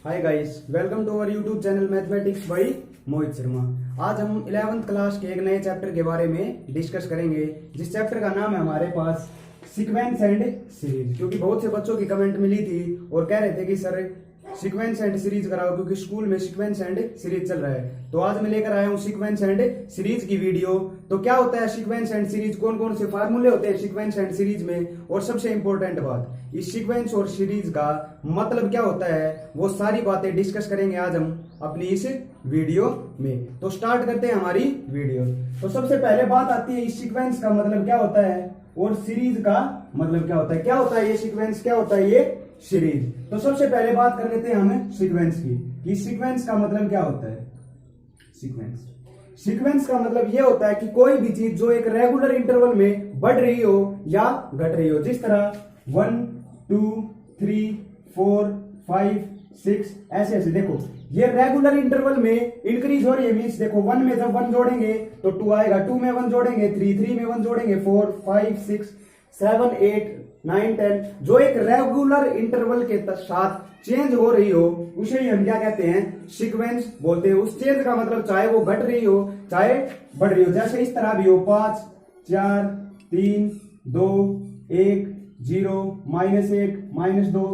Hi guys, welcome to our YouTube channel mathematics by Mohit Sharma. आज हम 11th class के एक नए चैप्टर के बारे में डिस्कस करेंगे, जिस चैप्टर का नाम है हमारे पास सीक्वेंस एंड सीरीज। क्योंकि बहुत से बच्चों की कमेंट मिली थी और कह रहे थे कि सर सीक्वेंस एंड सीरीज कराओ, क्योंकि स्कूल में सीक्वेंस एंड सीरीज चल रहा है। तो आज मैं लेकर आया हूं सीक्वेंस एंड सीरीज की वीडियो। तो क्या होता है सीक्वेंस एंड सीरीज, कौन कौन से फार्मूले होते हैं सीक्वेंस एंड सीरीज में, और सबसे इंपॉर्टेंट बात, इस सीक्वेंस और सीरीज का मतलब क्या होता है, वो सारी बातें डिस्कस करेंगे आज हम अपनी इस वीडियो में। तो स्टार्ट करते हैं हमारी वीडियो। तो सबसे पहले बात आती है इस सीक्वेंस का मतलब क्या होता है और सीरीज का मतलब क्या होता है। क्या होता है ये सीक्वेंस, क्या होता है ये सीरीज। तो सबसे पहले बात कर लेते हैं हम सीक्वेंस की कि सीक्वेंस का मतलब क्या होता है। सीक्वेंस का मतलब ये होता है कि कोई भी चीज जो एक रेगुलर इंटरवल में बढ़ रही हो या घट रही हो, जिस तरह 1 2 3 4 5 6 ऐसे ऐसे। देखो ये रेगुलर इंटरवल में इंक्रीज हो रही है, मीन्स देखो 1 में जब 1 जोड़ेंगे तो 2 आएगा, 2 में 1 जोड़ेंगे 3 में 1 जोड़ेंगे 4 5 6 7 8 9 10। जो एक रेगुलर इंटरवल के साथ चेंज हो रही हो उसे ही हम क्या कहते हैं, सीक्वेंस बोलते हैं। उस चेंज का मतलब चाहे वो घट रही हो चाहे बढ़ रही हो, जैसे इस तरह भी हो 5 4 3 2 1 0 -1 -2,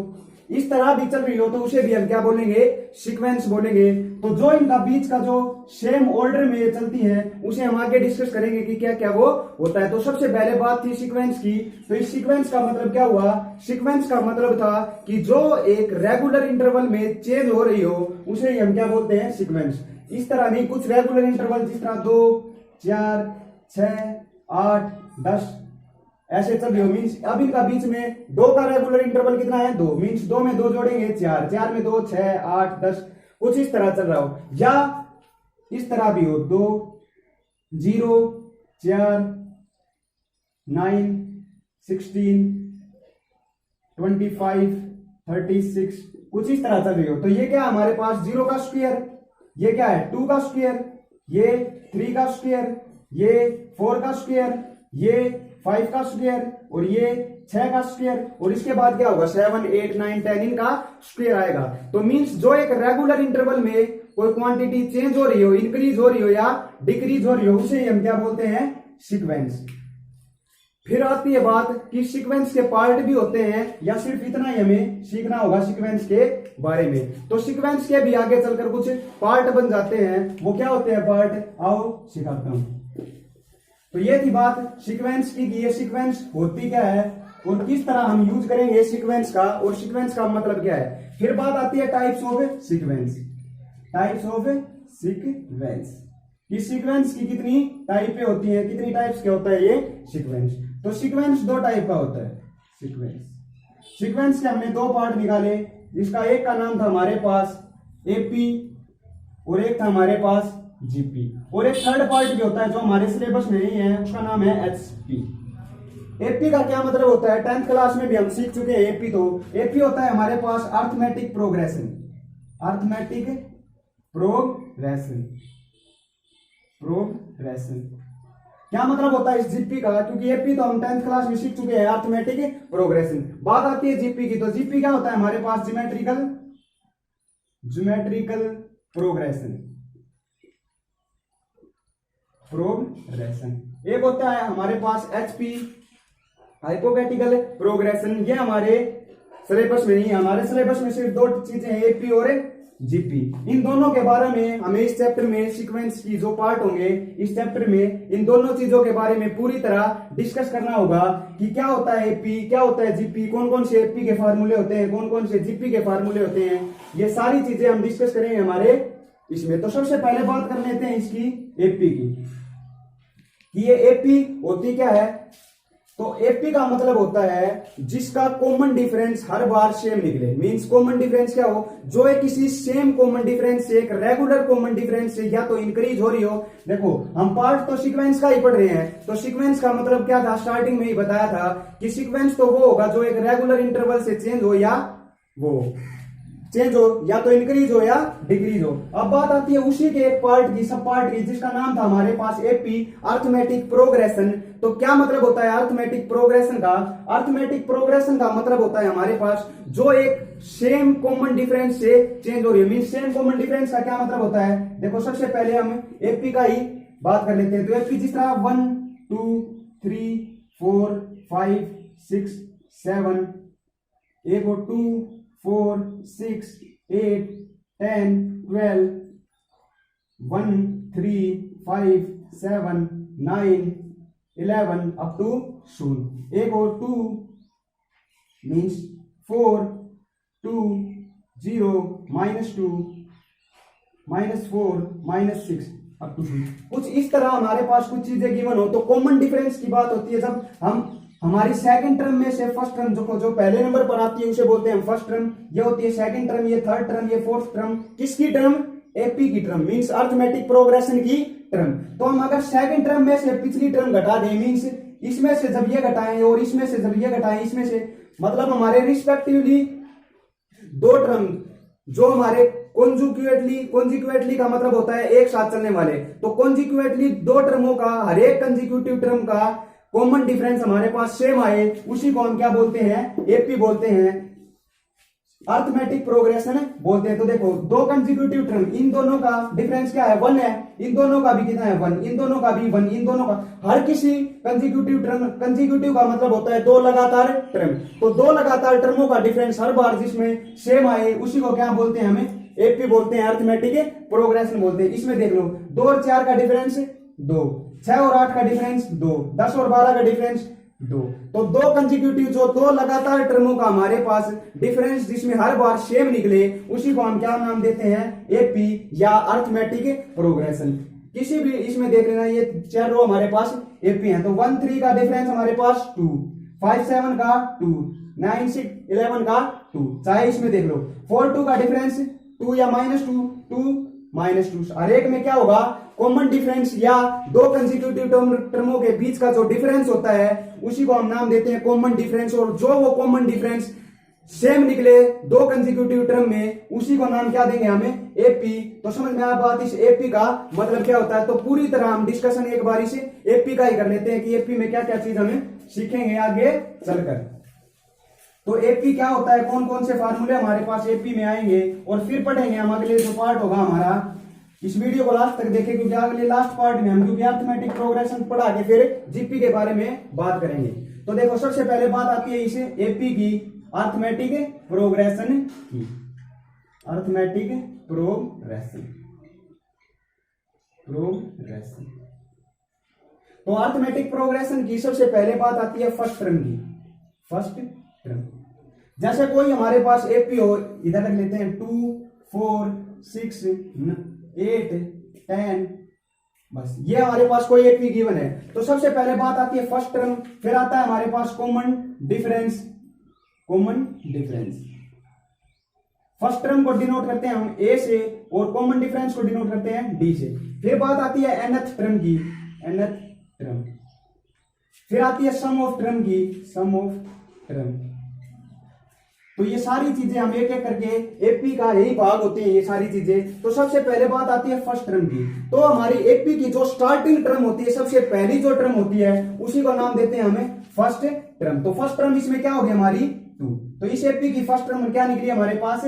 इस तरह भी चल रही हो तो उसे भी हम क्या बोलेंगे, सीक्वेंस बोलेंगे। तो जो इनका बीच का जो सेम ऑर्डर में चलती है उसे हम आगे डिस्कस करेंगे कि क्या क्या वो होता है। तो सबसे पहले बात थी सीक्वेंस की। तो इस सीक्वेंस का मतलब क्या हुआ, सीक्वेंस का मतलब था कि जो एक रेगुलर इंटरवल में चेंज हो रही हो उसे हम क्या बोलते हैं, सीक्वेंस। इस तरह नहीं, कुछ रेगुलर इंटरवल जिस तरह 2 4 6 8 10 ऐसे चल रही हो, मीन्स अब इनका बीच में 2 का रेगुलर इंटरवल कितना है, 2, मीन्स 2 में 2 जोड़ेंगे 4, 4 में 2 6 8 10, कुछ इस तरह चल रहा हो। या इस तरह भी हो 2 0 4 9 16 25 36, कुछ इस तरह चल रही हो। तो ये क्या हमारे पास 0 का स्क्वायर, ये क्या है 2 का स्क्वायर, ये 3 का स्क्वायर, ये 4 का स्क्वायर, ये 5 का स्क्वायर और ये 6 का स्क्वायर, और इसके बाद क्या होगा 7 8 9 10 इनका स्क्वायर आएगा। तो मींस जो एक रेगुलर इंटरवल में कोई क्वांटिटी चेंज हो रही हो, इंक्रीज हो रही हो या डिक्रीज हो रही हो, उसे हम क्या बोलते हैं, सीक्वेंस। फिर आती है बात कि सीक्वेंस के पार्ट भी होते हैं या सिर्फ इतना ही हमें सीखना होगा सीक्वेंस के बारे में। तो सीक्वेंस के भी आगे चलकर कुछ पार्ट बन जाते हैं, वो क्या होते हैं पार्ट, आओ सिखाता हूं। तो ये थी बात सीक्वेंस की कि ये सीक्वेंस होती क्या है और किस तरह हम यूज करेंगे सीक्वेंस का, और सीक्वेंस का मतलब क्या है। फिर बात आती है types of sequence. Types of sequence, इस सीक्वेंस की कितनी टाइपें होती हैं, कितनी टाइप्स के होता है ये सीक्वेंस। तो सीक्वेंस 2 टाइप का होता है। सीक्वेंस के हमने 2 पार्ट निकाले, जिसका एक का नाम था हमारे पास एपी और एक था हमारे पास जीपी, और एक थर्ड पार्ट भी होता है जो हमारे सिलेबस में नहीं है, उसका नाम है एचपी। एपी का क्या मतलब होता है, 10th क्लास में भी हम सीख चुके हैं एपी। तो एपी होता है हमारे पास अर्थमेटिक प्रोग्रेशन। अर्थमेटिक प्रोग्रेशन क्या मतलब होता है इस जीपी का, क्योंकि एपी तो हम 10th क्लास में सीख चुके हैं, अर्थमेटिक प्रोग्रेशन। बात आती है जीपी की, तो जीपी क्या होता है हमारे पास, ज्योमेट्रिकल प्रोग्रेशन। एक होता है हमारे पास एचपी, हाइपोथेटिकल प्रोग्रेशन। ये हमारे सिलेबस में नहीं है, हमारे सिलेबस में सिर्फ 2 चीजें हैं, एपी और जीपी। इन दोनों के बारे में हमें इस चैप्टर में, सीक्वेंस की जो पार्ट होंगे इस चैप्टर में, इन दोनों चीजों के बारे में पूरी तरह डिस्कस करना होगा कि क्या होता है एपी, क्या होता है जीपी, कौन कौन से एपी के फार्मूले होते हैं, कौन कौन से जीपी के फार्मूले होते हैं। ये सारी चीजें हम डिस्कस करेंगे हमारे इसमें। तो सबसे पहले बात कर लेते हैं इसकी एपी की, कि ये एपी होती क्या है। तो एपी का मतलब होता है जिसका कॉमन डिफरेंस हर बार सेम निकले। मींस कॉमन डिफरेंस क्या हो, जो है किसी सेम कॉमन डिफरेंस से, एक रेगुलर कॉमन डिफरेंस से या तो इंक्रीज हो रही हो। देखो हम पार्ट तो सीक्वेंस का ही पढ़ रहे हैं, तो सीक्वेंस का मतलब क्या था, स्टार्टिंग में ही बताया था कि सीक्वेंस तो वो होगा जो एक रेगुलर इंटरवल से चेंज हो या वो। चेंज हो, या तो इंक्रीज हो या डिक्रीज हो। अब बात आती है उसी के एक पार्ट की, सब पार्ट की, जिसका नाम था हमारे पास एपी, अर्थमेटिक प्रोग्रेशन। तो क्या मतलब होता है अर्थमेटिक प्रोग्रेशन का? अर्थमेटिक प्रोग्रेशन का मतलब होता है हमारे पास जो एक सेम कॉमन डिफरेंस से चेंज हो रही है। मीन सेम कॉमन डिफरेंस का क्या मतलब होता है? देखो सबसे पहले हम एपी का ही बात कर लेते हैं। तो एपी जिस तरह 1 2 3 4 5 6 7, एक और 2 4 6 8 10 12 1 3 5 7 9 11 अप टू 0, एक और 2 मीन्स 4 2 0 -2 -4 -6 अप टू 0। कुछ इस तरह हमारे पास कुछ चीजें गिवन हो तो कॉमन डिफरेंस की बात होती है जब हम हमारी सेकंड टर्म में से फर्स्ट टर्म जो पहले नंबर पर आती है उसे बोलते हैं फर्स्ट टर्म, ये होती है सेकंड टर्म, ये थर्ड टर्म, ये फोर्थ टर्म। किसकी टर्म? एपी की टर्म, मींस अर्थमेटिक प्रोग्रेशन की टर्म। तो हम अगर सेकंड टर्म में से पिछली टर्म घटा दें, मींस इसमें से जब ये घटाएं और इसमें से जब ये घटाएं, इसमें से मतलब हमारे रिस्पेक्टिवली दो टर्म जो हमारे कॉन्जिक्यूटिवली का मतलब होता है एक साथ चलने वाले, तो कॉन्जिक्यूटिवली दो टर्मों का हर एक कंजिक्यूटिव टर्म का कॉमन डिफरेंस हमारे पास सेम आए, उसी को हम क्या बोलते हैं? एपी बोलते हैं, अर्थमेटिक प्रोग्रेशन बोलते हैं। तो देखो दो कंजिक्यूटिव टर्म, इन दोनों का डिफरेंस क्या है? 1 है, इन दोनों का भी कितना है? 1, इन दोनों का भी 1, इन दोनों का हर किसी कंजिक्यूटिव टर्म, कंजिक्यूटिव का मतलब होता है दो लगातार टर्म, तो दो लगातार टर्मों का डिफरेंस हर बार जिसमें सेम आए उसी को क्या बोलते हैं? हमें एपी बोलते हैं, अर्थमेटिक प्रोग्रेशन बोलते हैं। इसमें देख लो 2 और 4 का डिफरेंस 2, 6 और 8 का डिफरेंस 2, 10 और 12 का डिफरेंस 2। तो दो कंजिक्यूटिव जो दो लगातार टर्मों का हमारे पास डिफरेंस जिसमें हर बार सेम निकले उसी को हम क्या नाम देते हैं? एपी या अर्थमेटिक प्रोग्रेशन। किसी भी इसमें देख लेना ये 4 रो हमारे पास एपी हैं। तो 1 3 का डिफरेंस हमारे पास 2, 5 7 का 2, 9 6 11 का 2, चाहे इसमें देख लो 4 2 का डिफरेंस 2 या -2 2 -2। हर एक में क्या होगा? कॉमन डिफरेंस या दो कंसेक्यूटिव टर्मों के बीच का जो डिफरेंस होता है उसी को हम नाम देते हैं कॉमन डिफरेंस। और जो वो कॉमन डिफरेंस सेम निकले दो कंसेक्यूटिव टर्म में उसी को नाम क्या देंगे? हमें एपी। तो समझ में आ बात? इस एपी का मतलब क्या होता है? तो पूरी तरह हम डिस्कशन एक बारी से एपी का ही कर लेते हैं कि एपी में क्या क्या चीज हमें सीखेंगे आगे चलकर। तो एपी क्या होता है, कौन कौन से फार्मूले हमारे पास एपी में आएंगे और फिर पढ़ेंगे हम अगले जो पार्ट होगा हमारा। इस वीडियो को लास्ट तक देखें क्योंकि अगले लास्ट पार्ट में हम क्योंकि अर्थमेटिक प्रोग्रेशन पढ़ा के फिर जीपी के बारे में बात करेंगे। तो देखो सबसे पहले बात आती है इसे एपी की, अर्थमेटिक प्रोग्रेशन की, अर्थमेटिक प्रोग्रेशन। तो अर्थमेटिक प्रोग्रेशन की सबसे पहले बात आती है फर्स्ट टर्म की। फर्स्ट टर्म जैसे कोई हमारे पास एपी हो, इधर रख लेते हैं 2 4 6 8 10, बस ये हमारे पास कोई एपी गिवन है। तो सबसे पहले बात आती है फर्स्ट टर्म, फिर आता है हमारे पास common difference. Common difference first term को डिनोट करते हैं हम ए से और कॉमन डिफरेंस को डिनोट करते हैं डी से। फिर बात आती है nth टर्म की, nth टर्म। फिर आती है सम ऑफ टर्म की, सम ऑफ टर्म। तो ये सारी चीजें हम एक एक करके एपी का यही भाग होते हैं ये सारी चीजें। तो सबसे पहले बात आती है फर्स्ट टर्म की। तो हमारी एपी की जो स्टार्टिंग टर्म होती है, सबसे पहली जो टर्म होती है उसी को नाम देते हैं हमें फर्स्ट टर्म। तो फर्स्ट टर्म इसमें क्या होगी हमारी 2। तो इस एपी की फर्स्ट टर्म क्या निकली हमारे पास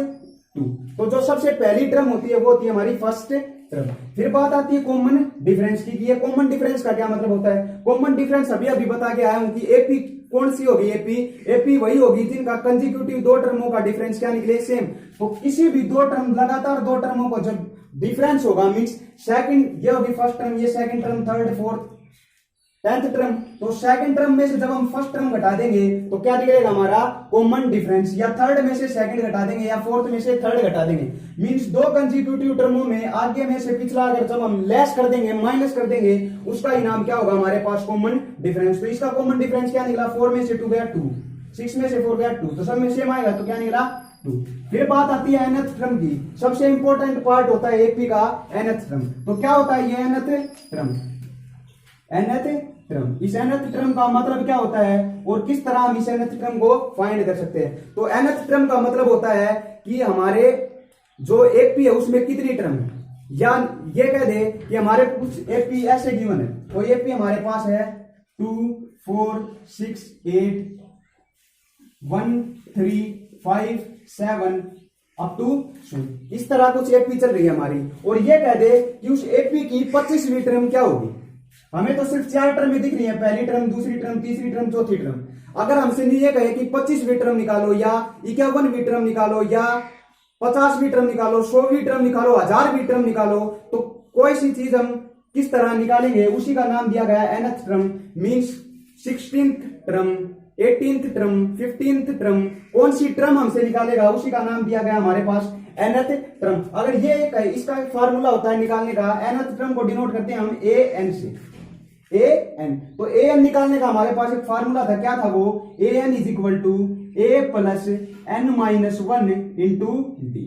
2। तो जो सबसे पहली टर्म होती है वो होती है हमारी फर्स्ट टर्म। फिर बात आती है कॉमन डिफरेंस की। ये कॉमन डिफरेंस का क्या मतलब होता है? कॉमन डिफरेंस अभी बता के आया हूं कि एपी कौन सी होगी? एपी वही होगी जिनका कंसेक्यूटिव दो टर्मों का डिफरेंस क्या निकले? सेम। तो किसी भी दो टर्म लगातार दो टर्मों को जब डिफरेंस होगा मींस सेकंड, ये होगी फर्स्ट टर्म, ये second term, third fourth 10th term. तो सेकंड टर्म में से जब हम फर्स्ट टर्म घटा देंगे तो क्या निकलेगा हमारा? Common difference. या थर्ड में से सेकंड घटा देंगे या फोर्थ में से थर्ड घटा देंगे। मींस दो कंसेक्यूटिव टर्मों में आगे में से पिछला अगर जब हम लेस कर देंगे, माइनस कर देंगे, उसका ही नाम क्या होगा हमारे पास? Common difference. तो इसका कॉमन डिफरेंस क्या निकला? 4 में से 2 गया 2, 6 में से 4 गया 2, तो सब में सेम आएगा तो क्या निकला 2। फिर बात आती है nth टर्म की। सबसे इंपॉर्टेंट पार्ट होता है एपी का nth टर्म। तो क्या होता है ये nth टर्म? nth term. इस nth टर्म का मतलब क्या होता है और किस तरह हम इस nth टर्म को फाइंड कर सकते हैं? तो nth टर्म का मतलब होता है कि हमारे जो एपी है उसमें कितनी टर्म है, या ये कह दे कि हमारे कुछ एपी ऐसे गिवन है, तो एपी हमारे पास है 2 4 6 8 1 3 5 7 अप टू 0, इस तरह कुछ एपी चल रही है हमारी। और ये कह दे कि उस एपी की 25वीं टर्म क्या होगी। हमें तो सिर्फ 4 टर्म दिख रही है, पहली टर्म, दूसरी टर्म, तीसरी टर्म, चौथी टर्म। अगर हमसे ये कहे कि 25वीं टर्म निकालो या 51वीं टर्म निकालो या 50वीं टर्म निकालो, 100वीं टर्म निकालो, 1000वीं टर्म निकालो, तो कोई सी चीज हम किस तरह निकालेंगे उसी का नाम दिया गया nth term. Means 16th term, 18th term, 15th term, कौन सी टर्म हमसे निकालेगा उसी का नाम दिया गया हमारे पास nth टर्म। अगर ये एक है, इसका एक फार्मूला होता है निकालने का, nth टर्म को डिनोट करते हैं हम an से, an। तो an निकालने का हमारे पास एक फार्मूला था, क्या था वो? an is equal to a plus n minus 1 into D.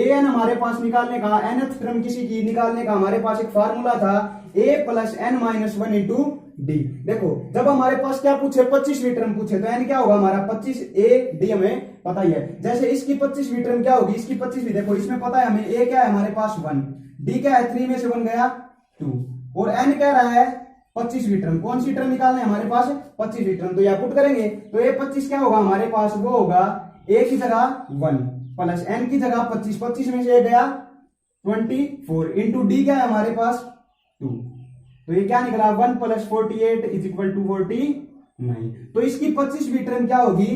an हमारे पास निकालने का, nth टर्म किसी की निकालने का हमारे पास एक फार्मूला था a plus n minus 1 into D. देखो जब हमारे पास क्या पूछे, 25वीं टर्म पूछे, तो n क्या होगा हमारा 25, a d हमें पता ही है। जैसे इसकी 25वीं टर्म क्या होगी, इसकी 25वीं, देखो इसमें पता है हमें a क्या है हमारे पास 1, d क्या है 3 में से 1 गया 2, और n कह रहा है 25वीं टर्म। कौन सी टर्म निकालना है हमारे पास? 25वीं टर्म। तो यह पुट करेंगे तो a 25 क्या होगा हमारे पास, वो होगा a की जगह 1 प्लस n की जगह 25, 25 में से गया 24 इंटू डी क्या है हमारे पास 2। तो ये क्या निकला 1 प्लस 48 इज इक्वल टू 49। तो इसकी 25वीं टर्म क्या होगी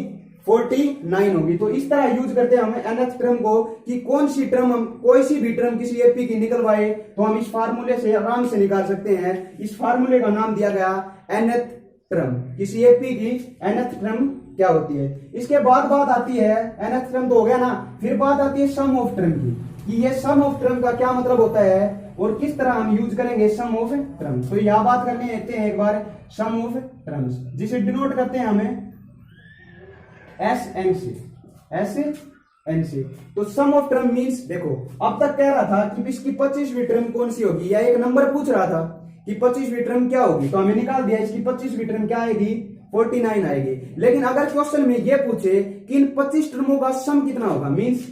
49 होगी। तो इस तरह यूज करते हैं हम nth टर्म को कि कौन सी टर्म हम कोई सी भी टर्म किसी एपी की निकलवाए तो हम इस फार्मूले से आराम से निकाल सकते हैं। इस फार्मूले का नाम दिया गया nth टर्म। किसी एपी की nth टर्म क्या होती है। इसके बाद बात आती है, nth टर्म तो हो गया ना, फिर बात आती है सम ऑफ टर्म की, कि ये सम ऑफ टर्म का क्या मतलब होता है और किस तरह हम यूज करेंगे सम ऑफ टर्म्स। तो यह बात करने लेते हैं एक बार सम ऑफ टर्म्स, जिसे डिनोट करते हैं हमें एस एन से। तो सम ऑफ टर्म मींस, देखो अब तक कह रहा था कि इसकी 25वीं टर्म कौन सी होगी, या एक नंबर पूछ रहा था कि 25वीं टर्म क्या होगी, तो हमें निकाल दिया इसकी 25वीं टर्म क्या आएगी 49 आएगी। लेकिन अगर क्वेश्चन में ये पूछे कि इन 25 टर्मों का सम कितना होगा, मींस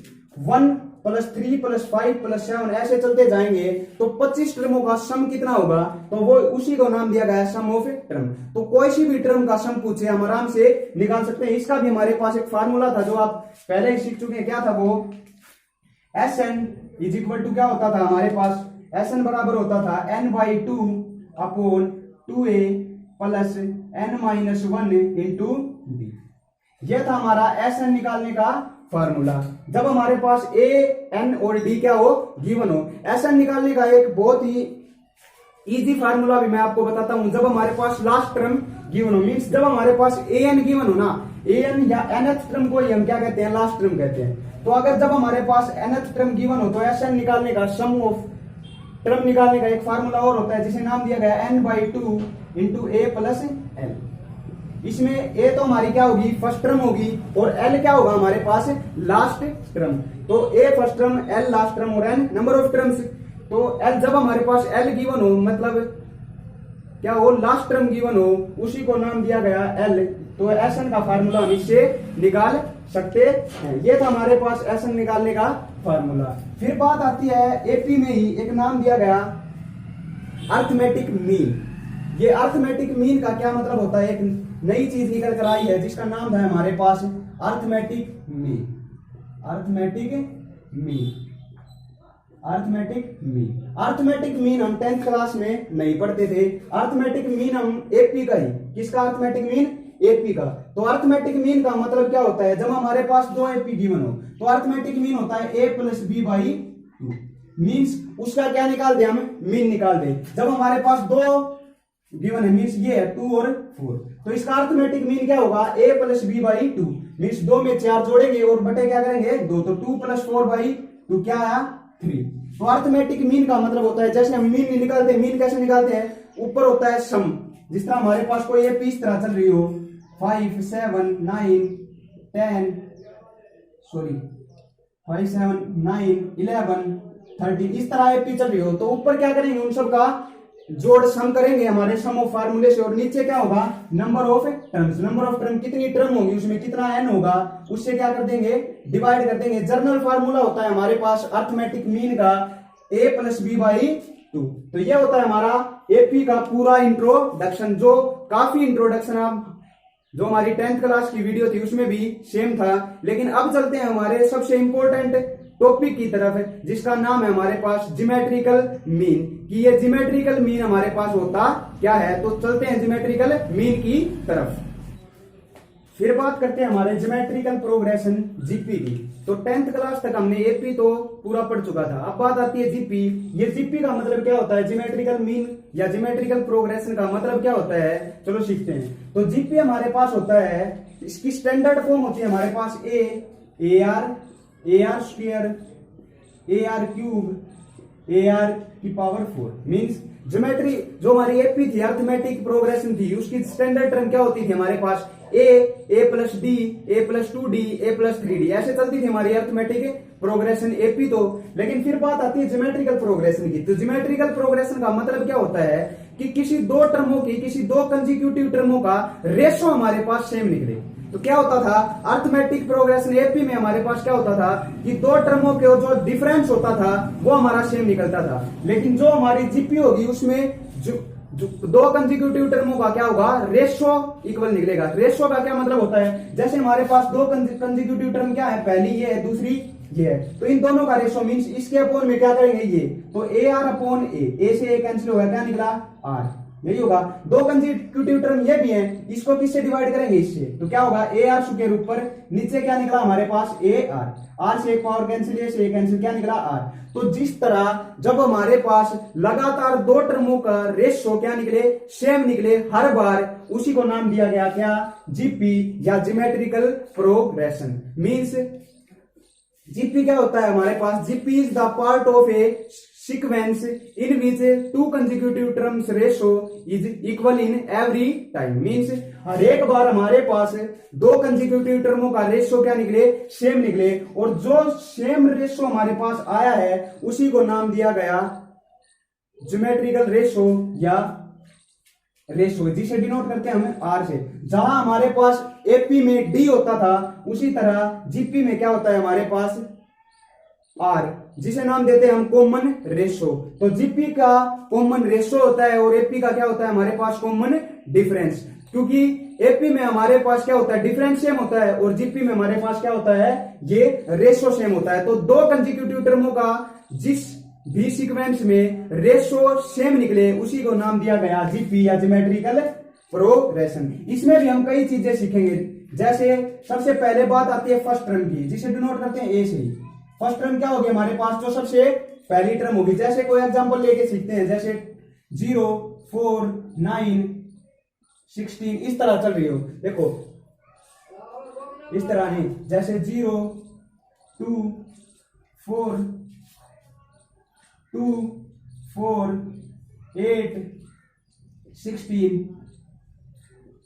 1 प्लस 3 प्लस 5 प्लस 7 ऐसे चलते जाएंगे, तो 25 टर्मों का सम कितना होगा, तो वो उसी को नाम दिया गया सम ऑफ टर्म। तो कोई सी भी टर्म का सम पूछे हम आराम से निकाल सकते हैं। इसका भी हमारे पास एक फार्मूला था जो आप पहले ही सीख चुके हैं, क्या था वो, S N is equal to क्या होता था हमारे पास, एस एन बराबर होता था n/2 upon 2a plus n minus 1 into D. यह था हमारा एस एन निकालने का फार्मूला। जब हमारे पास a n और d क्या हो, गिवन हो। एस एन निकालने का एक बहुत ही इजी फार्मूला भी मैं आपको बताता हूं। जब हमारे पास लास्ट टर्म गिवन हो, मींस जब हमारे पास a n गिवन हो ना, a n या nth टर्म को ही हम क्या कहते हैं, लास्ट टर्म कहते हैं। तो अगर जब हमारे पास nth टर्म गिवन हो तो एस एन निकालने का, सम ऑफ टर्म निकालने का एक फार्मूला और होता है जिसे नाम दिया गया n/2 into a plus l। इसमें a तो हमारी क्या होगी, फर्स्ट टर्म होगी, और l क्या होगा हमारे पास, लास्ट टर्म। तो a first term, l last term और n नंबर ऑफ टर्म्स। तो l जब हमारे पास l गिवन हो, मतलब क्या हो, लास्ट टर्म गिवन हो, उसी को नाम दिया गया l। तो एस एन का फार्मूला हम इससे निकाल सकते हैं। ये था हमारे पास एस एन निकालने का फार्मूला। फिर बात आती है एपी में ही एक नाम दिया गया अर्थमेटिक मीन। ये अर्थमेटिक मीन का क्या मतलब होता है, एक नई चीज निकल कर आई है जिसका नाम था हमारे पास arithmetic mean. Arithmetic mean, arithmetic mean, arithmetic mean हम 10th क्लास में नहीं पढ़ते थे। अर्थमेटिक मीन हम एपी का ही, किसका अर्थमेटिक मीन, एपी का। तो अर्थमेटिक मीन का मतलब क्या होता है, जब हमारे पास दो एपी गिवन हो तो अर्थमेटिक मीन होता है a plus B by 2। Means उसका क्या निकाल दे, हम मीन निकाल दे। जब हमारे पास दो गिवन है, मीन्स ये है 2 और 4, तो इसका अर्थमेटिक मीन क्या होगा, a plus B by 2। Means 2 में 4 जोड़ेंगे और बटे क्या करेंगे 2, तो 2 प्लस 4 बाई 2 क्या आया 3। तो अर्थमेटिक मीन का मतलब होता है, जैसे हम मीन निकालते हैं, मीन कैसे निकालते हैं, ऊपर होता है सम। जिस तरह हमारे पास कोई एपी इस तरह चल रही हो 5 7 9 10 5 7 9 11 13, इस तरह एपी चल रही हो, तो ऊपर क्या करेंगे, उन सब का जोड़ सम करेंगे हमारे सम ऑफ फार्मूले से, और नीचे क्या होगा number of terms. Number of term कितनी टर्म होगी उसमें कितना एन होगा, उससे क्या कर देंगे डिवाइड कर देंगे। जर्नल फार्मूला होता है हमारे पास अर्थमेटिक मीन का a प्लस बी बाई 2। तो ये होता है हमारा एपी का पूरा इंट्रोडक्शन, जो काफी इंट्रोडक्शन आप जो हमारी 10th क्लास की वीडियो थी उसमें भी सेम था। लेकिन अब चलते हैं हमारे सबसे इंपॉर्टेंट टॉपिक की तरफ, जिसका नाम है हमारे पास ज्योमेट्रिकल मीन, कि ये ज्योमेट्रिकल मीन हमारे पास होता क्या है। तो चलते हैं ज्योमेट्रिकल मीन की तरफ। फिर बात करते हैं हमारे ज्योमेट्रिकल प्रोग्रेशन जीपी की। तो 10th क्लास तक हमने एपी तो पूरा पढ़ चुका था। अब बात आती है जीपी। ये जीपी का मतलब क्या होता है, ज्योमेट्रिकल मीन या ज्योमेट्रिकल प्रोग्रेशन का मतलब क्या होता है, चलो सीखते हैं। तो जीपी हमारे पास होता है, इसकी स्टैंडर्ड फॉर्म होती है हमारे पास A R square, A R cube, A R की पावर 4। मीन्स ज्योमेट्री जो हमारी एपी थी अर्थमेटिक प्रोग्रेशन थी, उसकी स्टैंडर्ड टर्म क्या होती थी हमारे पास ए प्लस डी, ए प्लस 2d, ए प्लस 3d, ऐसे चलती थी हमारी अर्थमेटिक प्रोग्रेशन एपी। तो लेकिन फिर बात आती है ज्योमेट्रिकल प्रोग्रेशन की। तो ज्योमेट्रिकल प्रोग्रेशन का मतलब क्या होता है कि किसी दो टर्मों की, किसी दो कंसेक्यूटिव टर्मों का रेशो हमारे पास सेम निकले। तो क्या होता था अर्थमेटिक प्रोग्रेशन एपी में हमारे पास क्या होता था कि दो टर्मों के जो डिफरेंस होता था वो हमारा सेम निकलता था। लेकिन जो हमारी जीपी होगी उसमें जो दो कंसेक्यूटिव टर्मों का क्या होगा रेशो इक्वल निकलेगा। रेशो का क्या मतलब होता है, जैसे हमारे पास दो कंसेक्यूटिव टर्म क्या है, पहली ये है दूसरी ये है, तो इन दोनों का रेशो मींस इसके अपोन में क्या करेंगे ये, तो ए आर अपॉन ए से ए कैंसिल होगा, क्या निकला आर, यही होगा। दो कंसेक्यूटिव टर्म ये भी हैं, इसको किससे डिवाइड करेंगे इससे, तो क्या होगा ए आर के ऊपर नीचे क्या निकला हमारे पास ए आर, आर से एक पावर कैंसिल, ए से एक कैंसिल, क्या निकला आर। तो जिस तरह जब हमारे पास लगातार दो टर्मों का रेशो क्या निकले सेम निकले हर बार, उसी को नाम दिया गया क्या जीपी या ज्योमेट्रिकल प्रोग्रेशन। मींस जीपी क्या होता है हमारे पास, GP is the part of a sequence in which two consecutive terms ratio is equal in every time. Means हर एक बार हमारे पास दो कंसेक्यूटिव टर्मों का रेशो क्या निकले सेम निकले, और जो सेम रेशो हमारे पास आया है उसी को नाम दिया गया ज्योमेट्रिकल रेशो या रेशो, जिसे डिनोट करते हैं हम आर से। जहां हमारे पास एपी में डी होता था उसी तरह जीपी में क्या होता है हमारे पास आर, जिसे नाम देते हैं हम कॉमन रेशो। तो जीपी का कॉमन रेशो होता है और एपी का क्या होता है हमारे पास कॉमन डिफरेंस, क्योंकि एपी में हमारे पास क्या होता है डिफरेंस सेम होता है और जीपी में हमारे पास क्या होता है ये रेशो सेम होता है। तो दो कंसेक्यूटिव टर्मों का जिस भी सीक्वेंस में रेशो सेम निकले उसी को नाम दिया गया जीपी या ज्योमेट्रिकल प्रोग्रेशन। इसमें भी हम कई चीजें सीखेंगे, जैसे सबसे पहले बात आती है फर्स्ट टर्म की, जिसे डिनोट करते हैं ए से। फर्स्ट टर्म क्या होगी हमारे पास, जो सबसे पहली टर्म होगी। जैसे कोई एग्जांपल लेके सीखते हैं, जैसे 0, 4, 9, 16 इस तरह चल रही हो, देखो इस तरह नहीं, जैसे 0, 2, 4, 2, 4, 8, 16,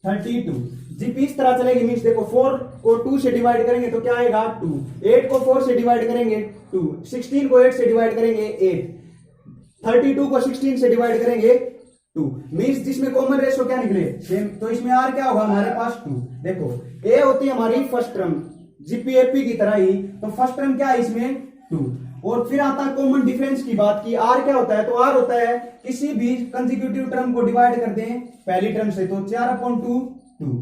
32 जीपी इस तरह चलेगी। मीन्स देखो 4 को 2 से डिवाइड करेंगे तो क्या आएगा 2, 8 को 4 से डिवाइड करेंगे 2, 16 को 8 से डिवाइड करेंगे 8, 32 को 16 से डिवाइड करेंगे 2। मीन्स जिसमें कॉमन रेशो क्या निकले सेम, तो इसमें आर क्या होगा हमारे पास 2। देखो ए होती है हमारी फर्स्ट टर्म जीपीएपी की तरह ही, तो फर्स्ट टर्म क्या है इसमें 2। और फिर आता है कॉमन डिफरेंस की बात की, आर क्या होता है, तो आर होता है किसी भी कंसेक्यूटिव टर्म को डिवाइड कर दें पहली टर्म से, तो 4/2 2।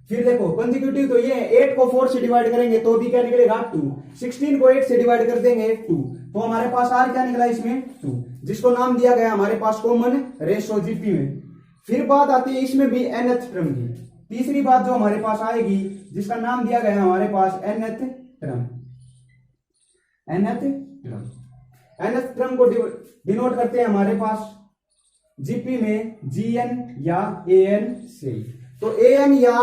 फिर देखो कंसेक्यूटिव तो ये 8 को 4 से डिवाइड करेंगे तो भी क्या निकलेगा 2, 16 को 8 से डिवाइड कर देंगे 2, तो हमारे पास आर क्या निकला इसमें 2, जिसको नाम दिया गया हमारे पास कॉमन रेशो जीपी में। फिर बात आती है इसमें भी nth टर्म की। तीसरी बात जो हमारे पास आएगी जिसका नाम दिया गया हमारे पास nth टर्म। nth टर्म को डिनोट करते हैं हमारे पास जीपी में gn या an से। तो an या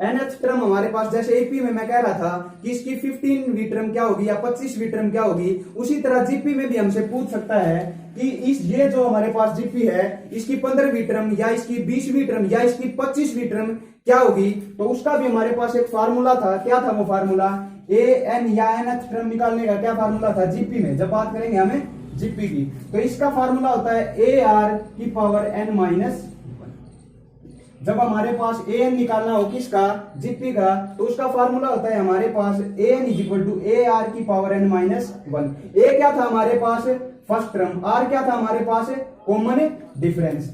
nth टर्म हमारे पास, जैसे एपी में मैं कह रहा था कि इसकी 15वीं टर्म क्या होगी या 25वीं टर्म क्या होगी, उसी तरह जीपी में भी हमसे पूछ सकता है कि इस ये जो हमारे पास जीपी है इसकी 15वीं टर्म या इसकी 20वीं टर्म या इसकी 25वीं टर्म क्या होगी। तो उसका भी हमारे पास एक फार्मूला था, क्या था वो फार्मूला, ए एन या nth टर्म निकालने का क्या फार्मूला था जीपी में, जब बात करेंगे हमें जीपी की। तो इसका फार्मूला होता है ए आर की पावर एन माइनस। जब हमारे पास ए एन निकालना हो किसका, जीपी का, तो उसका फार्मूला होता है हमारे पास A N is equal to A R की पावर एन माइनस 1। ए क्या था हमारे पास, फर्स्ट टर्म, आर क्या था हमारे पास, कॉमन डिफरेंस,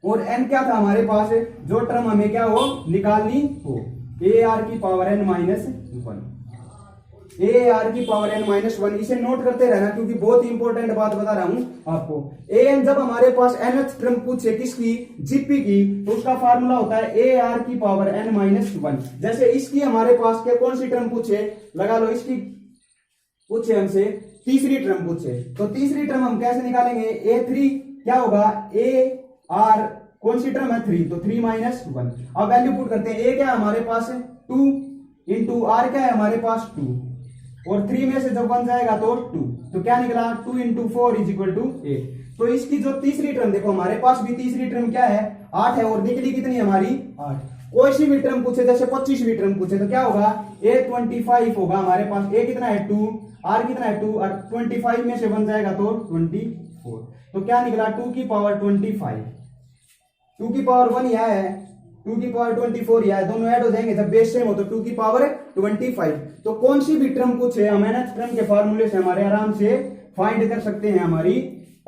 और एन क्या था हमारे पास, जो टर्म हमें क्या हो निकालनी हो, ए आर की power N minus 1, A R की पावर एन माइनस 1। इसे नोट करते रहना क्योंकि बहुत ही इंपॉर्टेंट बात बता रहा हूं आपको। ए एन जब हमारे पास nth टर्म पूछे किसकी, जीपी की, तो उसका फार्मूला होता है ए आर की पावर एन माइनस 1। जैसे इसकी हमारे पास क्या कौन सी टर्म पूछे, लगा लो, इसकी पूछे हमसे तीसरी टर्म पूछे, तो तीसरी टर्म हम कैसे निकालेंगे, ए3 क्या होगा, ए आर कौन सी टर्म है 3, तो 3 माइनस 1। अब वैल्यू पुट करते हैं, ए क्या है हमारे पास 2 इंटू आर क्या है हमारे पास 2, और 3 में से जब 1 जाएगा तो 2, तो क्या निकला 2 इंटू 4 इज इक्वल टू 8। तो इसकी जो तीसरी टर्म, देखो हमारे पास भी तीसरी टर्म क्या है 8 है, और निकली कितनी हमारी 8। कोई सी भी टर्म पूछे, जैसे 25वीं टर्म पूछे तो क्या होगा, a25 होगा हमारे पास, a कितना है 2, r कितना है 2, और 25 में से 1 जाएगा तो 24, तो क्या निकला 2 की पावर 25, 2 की पावर 1 यह है, 2 की पावर 24 यह है, दोनों ऐड हो जाएंगे जब बेस सेम हो तो 2 की पावर 25। तो कौन सी भी टर्म पूछे हम nth टर्म के फार्मूले से हमारे आराम से फाइंड कर सकते हैं हमारी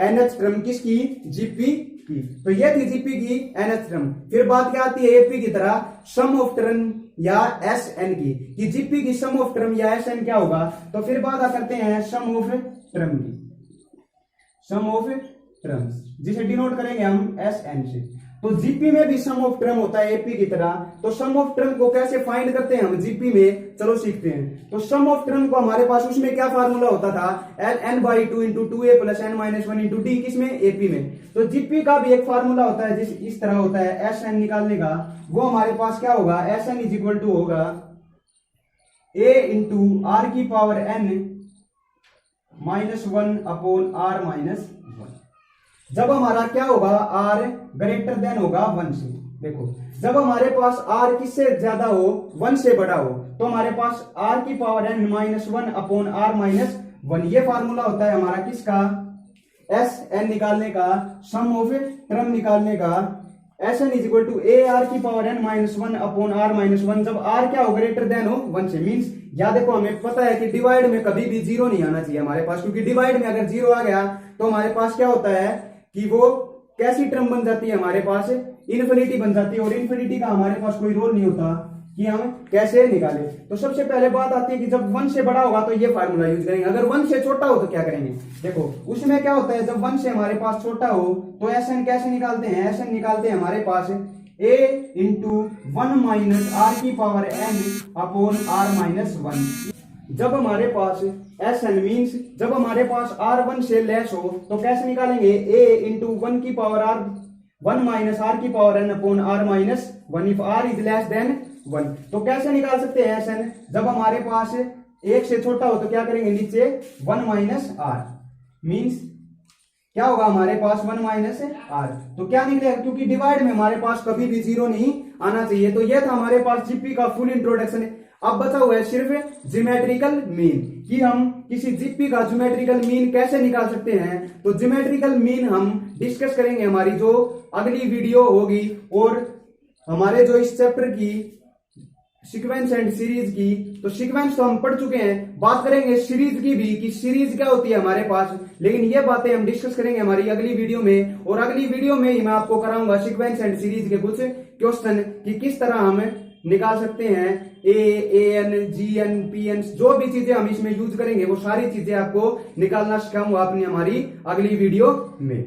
nth टर्म किसकी, जीपी की। तो ये थी जीपी की nth टर्म। फिर बात क्या आती है एपी की तरह, सम ऑफ टर्म या एस एन की, कि जीपी की सम ऑफ टर्म या एस एन क्या होगा। तो फिर बात करते हैं सम ऑफ टर्म की, सम ऑफ टर्म्स जिसे डिनोट करेंगे हम एस एन से। तो जीपी में भी सम ऑफ टर्म होता है एपी की तरह। तो सम ऑफ टर्म को कैसे फाइंड करते हैं हम जीपी में, चलो सीखते हैं। तो सम ऑफ टर्म को हमारे पास उसमें क्या फार्मूला होता था, L N by 2 into 2a plus N minus 1 into D, किसमें, एपी में। तो जीपी का भी एक फार्मूला होता है जिस इस तरह होता है एस एन निकालने का, वो हमारे पास क्या होगा, S N is equal to होगा ए इंटू आर की power N minus 1 upon R minus 1। जब हमारा क्या होगा, आर ग्रेटर देन होगा 1 से। देखो जब हमारे पास आर किससे ज्यादा हो, 1 से बड़ा हो, तो हमारे पास आर की power N minus 1 upon R minus 1, ये फार्मूला होता है हमारा किसका, एस एन निकालने का, सम ऑफ टर्म निकालने का। S N is equal to A R की power N minus 1 upon R minus 1, जब आर क्या हो, ग्रेटर देन हो 1 से। मीन्स या देखो हमें पता है कि डिवाइड में कभी भी 0 नहीं आना चाहिए हमारे पास, क्योंकि डिवाइड में अगर 0 आ गया तो हमारे पास क्या होता है कि वो कैसी टर्म बन जाती है हमारे पास, इन्फिनिटी बन जाती है, और इन्फिनिटी का हमारे पास कोई रोल नहीं होता कि हम कैसे निकालें। तो सबसे पहले बात आती है कि जब 1 से बड़ा होगा तो ये फार्मूला यूज करेंगे, अगर 1 से छोटा हो तो क्या करेंगे। देखो उसमें क्या होता है, जब 1 से हमारे पास छोटा हो तो एस एन कैसे निकालते हैं, एस एन निकालते हैं हमारे पास a इंटू 1 माइनस आर की power n upon R minus 1। जब हमारे पास एस एन मीन्स जब हमारे पास आर 1 से लेस हो तो कैसे निकालेंगे, a इंटू 1 की पावर आर 1 माइनस आर की power n upon R minus 1 if R is less than 1। तो कैसे निकाल सकते हैं एस एन, जब हमारे पास 1 से छोटा हो तो क्या करेंगे, नीचे 1 माइनस आर, मीन्स क्या होगा हमारे पास 1 माइनस आर, तो क्या निकलेगा, क्योंकि डिवाइड में हमारे पास कभी भी 0 नहीं आना चाहिए। तो ये था हमारे पास जीपी का फुल इंट्रोडक्शन। अब बचा हुआ है सिर्फ ज्योमेट्रिकल मीन, कि हम किसी जीपी का ज्योमेट्रिकल मीन कैसे निकाल सकते हैं। तो ज्योमेट्रिकल मीन हम डिस्कस करेंगे हमारी जो अगली वीडियो होगी, और हमारे जो इस चैप्टर की सीक्वेंस एंड सीरीज की, तो सीक्वेंस तो हम पढ़ चुके हैं, बात करेंगे सीरीज की भी कि सीरीज क्या होती है हमारे पास, लेकिन ये बातें हम डिस्कस करेंगे हमारी अगली वीडियो में। और अगली वीडियो में ही मैं आपको कराऊंगा सीक्वेंस एंड सीरीज के कुछ क्वेश्चन कि किस तरह हम निकाल सकते हैं A N G N P N, जो भी चीजें हम इसमें यूज करेंगे वो सारी चीजें आपको निकालना सिखाऊंगा अपनी हमारी अगली वीडियो में।